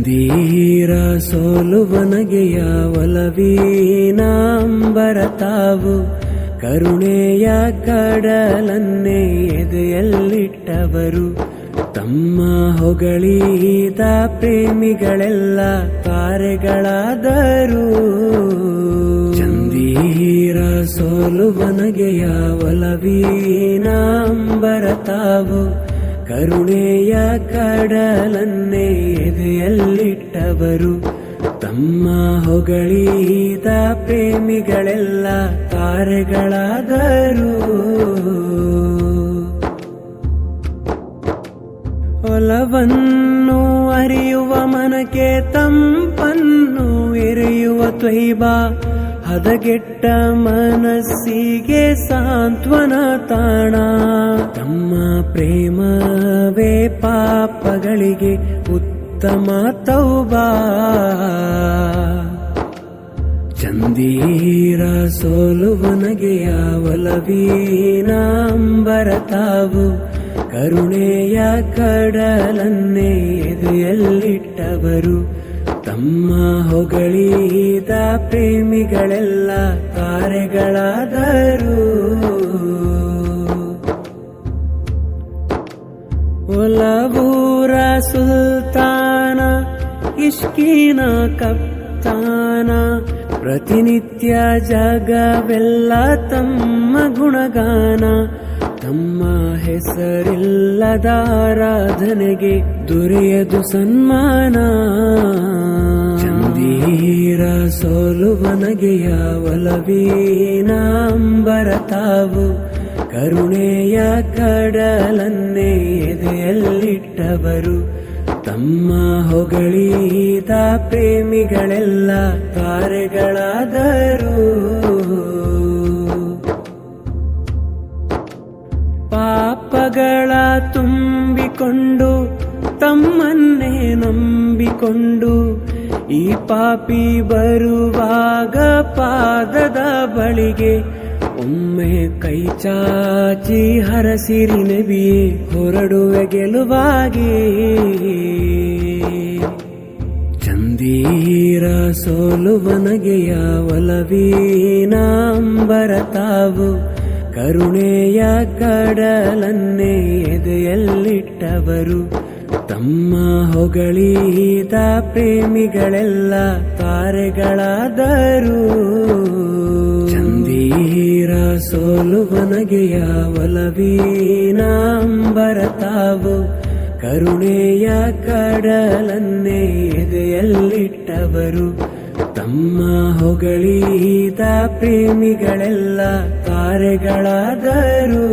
ಚಂದೀರ ಸೋಲುವನಗೆಯ ಒಲವೀನಾಂಬರತಾವು ಕರುಣೆಯ ಕಡಲನ್ನೇ ಎದೆಯಲ್ಲಿಟ್ಟವರು ತಮ್ಮ ಹೊಗಳಿದ ಪ್ರೇಮಿಗಳೆಲ್ಲ ತಾರೆಗಳಾದರು. ಚಂದೀರ ಸೋಲುವನಗೆಯ ಒಲವೀನಾಂಬರತಾವು ಕರುಣೆಯ ಕಡಲನ್ನೇ ಎದೆಯಲ್ಲಿಟ್ಟವರು ತಮ್ಮ ಹೊಗಳಿದ ಪ್ರೇಮಿಗಳೆಲ್ಲ ತಾರೆಗಳಾದರು. ಒಲವನ್ನು ಅರಿಯುವ ಮನಕ್ಕೆ ತಂಪನ್ನು ಎರೆಯುವ ತ್ವೈಬಾ ಹದಗೆಟ್ಟ ಮನಸ್ಸಿಗೆ ಸಾಂತ್ವನ ತಾಣ. ತಮ್ಮ ಪ್ರೇಮವೇ ಪಾಪಗಳಿಗೆ ಉತ್ತಮ ತೌಬಾ. ಚಂದೀರ ಸೋಲುವನಗೆಯ ಒಲವೀನಾಂಬರತಾವು ಕರುಣೆಯ ಕಡಲನ್ನೇ ಎದೆಯಲ್ಲಿಟ್ಟವರು ತಮ್ಮ ಹೊಗಳಿದ ಪ್ರೇಮಿಗಳೆಲ್ಲ ತಾರೆಗಳಾದರು. ಒಲವೂರ ಸುಲ್ತಾನ ಇಷ್ಕಿನ ಕಪ್ತಾನ ಪ್ರತಿನಿತ್ಯ ಜಗವೆಲ್ಲ ತಮ್ಮ ಗುಣಗಾನ. ತಮ್ಮ ಹೆಸರಿಲ್ಲದ ಆರಾಧನೆಗೆ ದೊರೆಯದು ಸನ್ಮಾನ. ಚಂದೀರ ಸೋಲುವನಗೆಯ ಒಲವೀನಾಂಬರತಾವು ಕರುಣೆಯ ಕಡಲನ್ನೇ ಎದೆಯಲ್ಲಿಟ್ಟವರು ತಮ್ಮ ಹೊಗಳಿದ ಪ್ರೇಮಿಗಳೆಲ್ಲ ತಾರೆಗಳಾದರು. ಪಾಪಗಳ ತುಂಬಿಕೊಂಡು ತಮ್ಮನ್ನೇ ನಂಬಿಕೊಂಡು ಈ ಪಾಪಿ ಬರುವಾಗ ಪಾದದ ಬಳಿಗೆ ಒಮ್ಮೆ ಕೈ ಚಾಚಿ ಹರಸಿರಿ ನಬಿಯೇ ಹೊರಡುವೆ ಗೆಲುವಾಗಿ. ಚಂದೀರ ಸೋಲುವನಗೆಯ ಒಲವೀನಾಂಬರತಾವು ಕರುಣೆಯ ಕಡಲನ್ನೇ ಎದೆಯಲ್ಲಿಟ್ಟವರು ತಮ್ಮ ಹೊಗಳಿದ ಪ್ರೇಮಿಗಳೆಲ್ಲ ತಾರೆಗಳಾದರು. ಚಂದೀರ ಸೋಲುವನಗೆಯ ಒಲವೀನಾಂಬರತಾವು ಕರುಣೆಯ ಕಡಲನ್ನೇ ಎದೆಯಲ್ಲಿಟ್ಟವರು ತಮ್ಮ ಹೊಗಳಿದ ಪ್ರೇಮಿಗಳೆಲ್ಲ ತಾರೆಗಳಾದರು.